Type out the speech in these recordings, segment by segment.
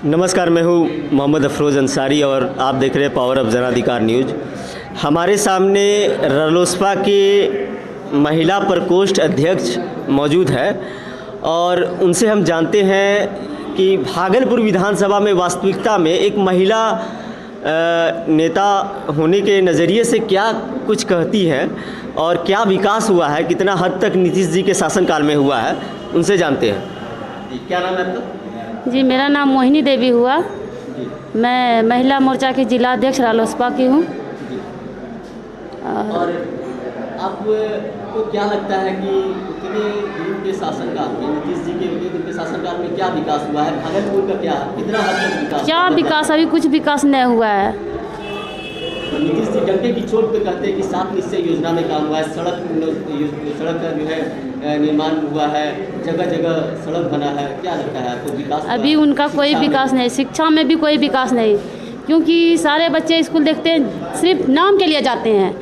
नमस्कार, मैं हूँ मोहम्मद अफरोज़ अंसारी और आप देख रहे हैं पावर ऑफ जनाधिकार न्यूज़। हमारे सामने रालोसपा के महिला प्रकोष्ठ अध्यक्ष मौजूद है और उनसे हम जानते हैं कि भागलपुर विधानसभा में वास्तविकता में एक महिला नेता होने के नज़रिए से क्या कुछ कहती है और क्या विकास हुआ है, कितना हद तक नीतीश जी के शासनकाल में हुआ है, उनसे जानते हैं। क्या नाम है आपका? जी, मेरा नाम मोहिनी देवी हुआ। मैं महिला मोर्चा की जिला अध्यक्ष रालोसपा की हूँ। और आपको क्या लगता है कि उतने दिन के शासनकाल में, नीतीश जी के उतने दिन के शासनकाल में क्या विकास हुआ है? भागलपुर का कितना हद तक विकास? क्या विकास? अभी कुछ विकास नहीं हुआ है। नीतीश जी डंके की चोट पे कहते हैं कि 7 निश्चय योजना में काम हुआ है, सड़क का जो है निर्माण हुआ है, जगह जगह सड़क बना है। क्या लगता है आपको विकास? अभी उनका कोई विकास नहीं, शिक्षा में भी कोई विकास नहीं, क्योंकि सारे बच्चे स्कूल देखते हैं सिर्फ नाम के लिए जाते हैं।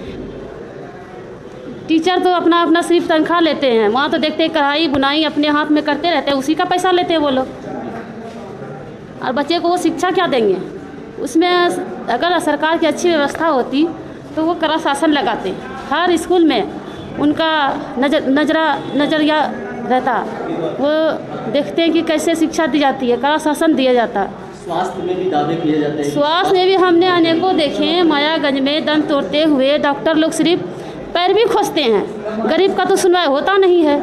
टीचर तो अपना अपना सिर्फ तनख्वाह लेते हैं, वहाँ तो देखते हैं कढ़ाई बुनाई अपने हाथ में करते रहते हैं, उसी का पैसा लेते हैं वो लोग। और बच्चे को वो शिक्षा क्या देंगे? उसमें अगर सरकार की अच्छी व्यवस्था होती तो वो कड़ा शासन लगाते, हर स्कूल में उनका नजरिया रहता, वो देखते हैं कि कैसे शिक्षा दी जाती है, कड़ा शासन दिया जाता। स्वास्थ्य में भी दावे किए जाते हैं। स्वास्थ्य में भी हमने अनेकों देखे, मायागंज में दम तोड़ते हुए डॉक्टर लोग सिर्फ पैरवी खोजते हैं, गरीब का तो सुनवाई होता नहीं है।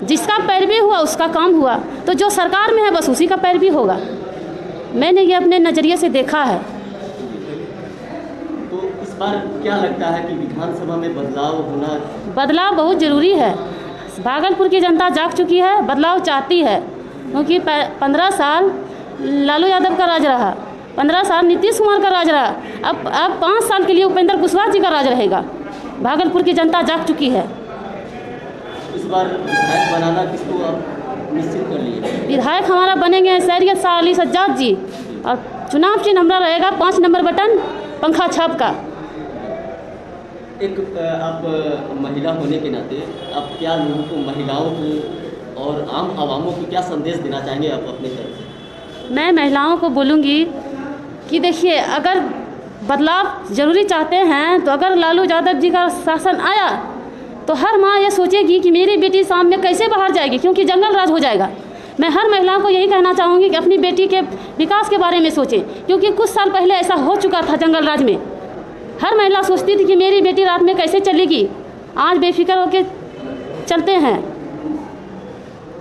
जिसका पैरवी हुआ उसका काम हुआ, तो जो सरकार में है बस उसी का पैरवी होगा। मैंने ये अपने नज़रिए से देखा है। तो इस बार क्या लगता है कि विधानसभा में बदलाव होना? बदलाव बहुत ज़रूरी है। भागलपुर की जनता जाग चुकी है, बदलाव चाहती है, क्योंकि 15 साल लालू यादव का राज रहा, 15 साल नीतीश कुमार का राज रहा, अब 5 साल के लिए उपेंद्र कुशवाहा जी का राज रहेगा। भागलपुर की जनता जाग चुकी है। इस बार विधायक बनाना किसको आप निश्चित कर लिए? विधायक हमारा बनेंगे सैयद शाह अली सज्जाद जी, और चुनाव चिन्ह हमारा रहेगा 5 नंबर बटन पंखा छाप का। एक आप महिला होने के नाते आप क्या लोगों को, महिलाओं को और आम आवामों को क्या संदेश देना चाहेंगे आप अपने तरफ से? मैं महिलाओं को बोलूँगी कि देखिए, अगर बदलाव ज़रूरी चाहते हैं तो अगर लालू यादव जी का शासन आया तो हर माँ ये सोचेगी कि मेरी बेटी शाम में कैसे बाहर जाएगी, क्योंकि जंगल राज हो जाएगा। मैं हर महिला को यही कहना चाहूँगी कि अपनी बेटी के विकास के बारे में सोचें, क्योंकि कुछ साल पहले ऐसा हो चुका था जंगल राज में। हर महिला सोचती थी कि मेरी बेटी रात में कैसे चलेगी, आज बेफिक्र होकर चलते हैं।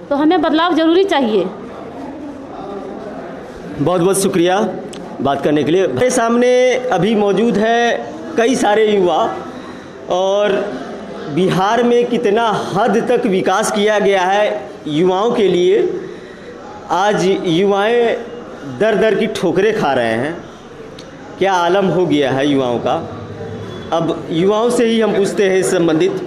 तो हमें बदलाव ज़रूरी चाहिए। बहुत बहुत शुक्रिया बात करने के लिए। मेरे सामने अभी मौजूद है कई सारे युवा, और बिहार में कितना हद तक विकास किया गया है युवाओं के लिए। आज युवाएं दर दर की ठोकरें खा रहे हैं, क्या आलम हो गया है युवाओं का। अब युवाओं से ही हम पूछते हैं इस संबंधित।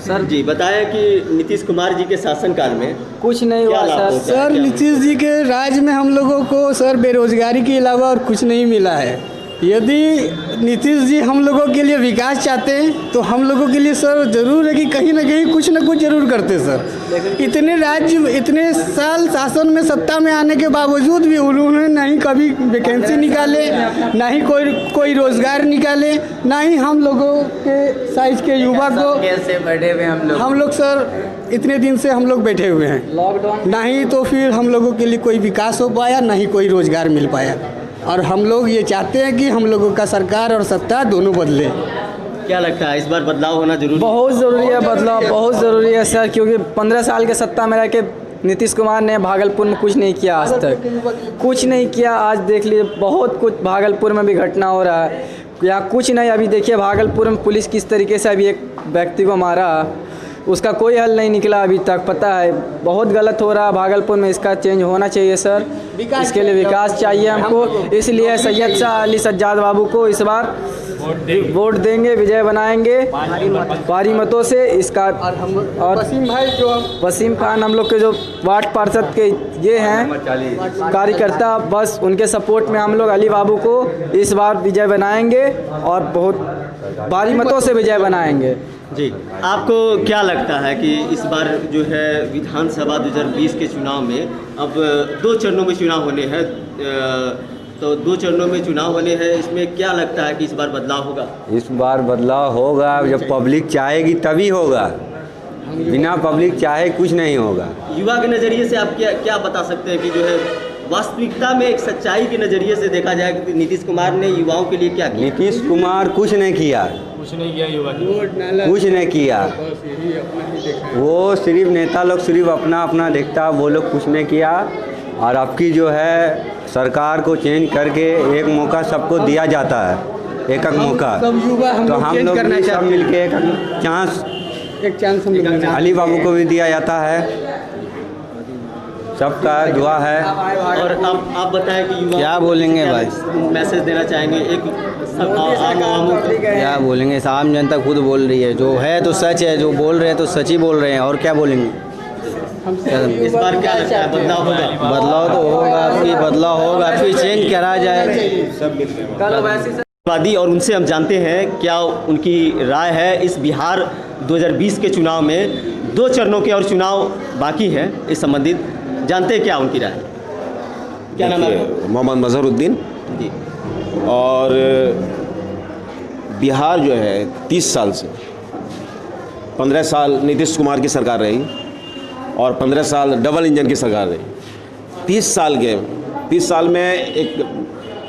सर जी बताएं कि नीतीश कुमार जी के शासनकाल में कुछ नहीं हुआ सर। नीतीश जी के राज में हम लोगों को सर बेरोजगारी के अलावा और कुछ नहीं मिला है। यदि नीतीश जी हम लोगों के लिए विकास चाहते हैं तो हम लोगों के लिए सर ज़रूर है कि कहीं ना कहीं कुछ ना कुछ ज़रूर करते सर। इतने राज्य, इतने साल शासन में, सत्ता में आने के बावजूद भी उन्होंने ना ही कभी वैकेंसी निकाले, ना ही कोई रोज़गार निकाले, ना ही हम लोगों के साइज के युवा को। कैसे बैठे हुए हम लोग सर इतने दिन से हम लोग बैठे हुए हैं लॉकडाउन, ना ही तो फिर हम लोगों के लिए कोई विकास हो पाया, ना ही कोई रोज़गार मिल पाया। और हम लोग ये चाहते हैं कि हम लोगों का सरकार और सत्ता दोनों बदले। क्या लगता है इस बार बदलाव होना जरूरी? बहुत ज़रूरी है बदलाव, बहुत ज़रूरी है सर, क्योंकि 15 साल के सत्ता में रह के नीतीश कुमार ने भागलपुर में कुछ नहीं किया, आज तक कुछ नहीं किया। आज देख लीजिए बहुत कुछ भागलपुर में भी घटना हो रहा है, या कुछ नहीं। अभी देखिए भागलपुर में पुलिस किस तरीके से अभी एक व्यक्ति को मारा, उसका कोई हल नहीं निकला अभी तक। पता है बहुत गलत हो रहा है भागलपुर में, इसका चेंज होना चाहिए सर। इसके लिए विकास चाहिए हमको, इसलिए सैयद शाह अली सज्जाद बाबू को इस बार वोट देंगे, विजय बनाएंगे भारी मतों से। इसका और वसीम खान हम लोग के जो वार्ड पार्षद के ये हैं कार्यकर्ता, बस उनके सपोर्ट में हम लोग अली बाबू को इस बार विजय बनाएंगे और बहुत भारी मतों से विजय बनाएंगे। जी, आपको क्या लगता है कि इस बार जो है विधानसभा 2020 के चुनाव में अब 2 चरणों में चुनाव होने हैं, तो 2 चरणों में चुनाव होने हैं, इसमें क्या लगता है कि इस बार बदलाव होगा? इस बार बदलाव होगा, जब पब्लिक चाहेगी तभी होगा, बिना पब्लिक चाहे कुछ नहीं होगा। युवा के नज़रिए से आप क्या क्या बता सकते हैं कि जो है वास्तविकता में एक सच्चाई के नज़रिए से देखा जाए कि नीतीश कुमार ने युवाओं के लिए क्या किया? नीतीश कुमार कुछ नहीं किया, कुछ नहीं किया। वो सिर्फ नेता लोग सिर्फ अपना अपना देखता, वो लोग कुछ नहीं किया। और अब की जो है सरकार को चेंज करके एक मौका सबको दिया जाता है, एक मौका, तो हम लोग भी सब मिलके एक चांस अली बाबू को भी दिया जाता है। सबका दुआ है। और अब आप बताएं कि युवा क्या बोलेंगे भाई? मैसेज देना चाहेंगे एक सब आम आवामों को? क्या बोलेंगे? आम जनता खुद बोल रही है, जो है तो सच है, जो बोल रहे हैं तो सच ही बोल रहे हैं, और क्या बोलेंगे? इस बार क्या लगता है बदलाव होगा? बदलाव तो होगा, फिर बदलाव होगा, फिर चेंज करा जाए सब वादी। और उनसे हम जानते हैं क्या उनकी राय है इस बिहार 2020 के चुनाव में। 2 चरणों के और चुनाव बाकी है, इस संबंधित जानते हैं क्या उनकी राय? क्या नाम है? मोहम्मद मजहरुद्दीन जी। और बिहार जो है 30 साल से 15 साल नीतीश कुमार की सरकार रही और 15 साल डबल इंजन की सरकार रही। 30 साल में एक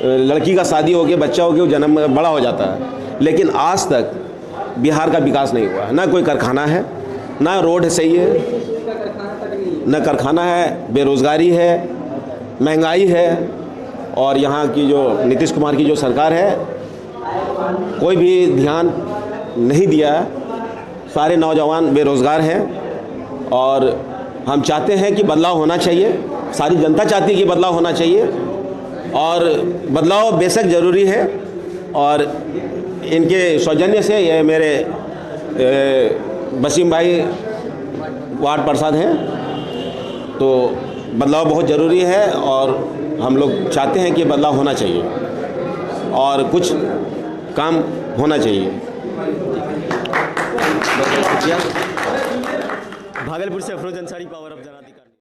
लड़की का शादी हो गया, बच्चा हो गया, जन्म बड़ा हो जाता है, लेकिन आज तक बिहार का विकास नहीं हुआ है। ना कोई कारखाना है, ना रोड सही है, न कारखाना है, बेरोज़गारी है, महंगाई है। और यहाँ की जो नीतीश कुमार की जो सरकार है, कोई भी ध्यान नहीं दिया है। सारे नौजवान बेरोज़गार हैं और हम चाहते हैं कि बदलाव होना चाहिए। सारी जनता चाहती है कि बदलाव होना चाहिए और बदलाव बेशक ज़रूरी है। और इनके सौजन्य से ये मेरे वसीम भाई वार्ड पार्षद हैं, तो बदलाव बहुत ज़रूरी है और हम लोग चाहते हैं कि बदलाव होना चाहिए और कुछ काम होना चाहिए। भागलपुर से अफरोज अंसारी, पावर ऑफ जनाती।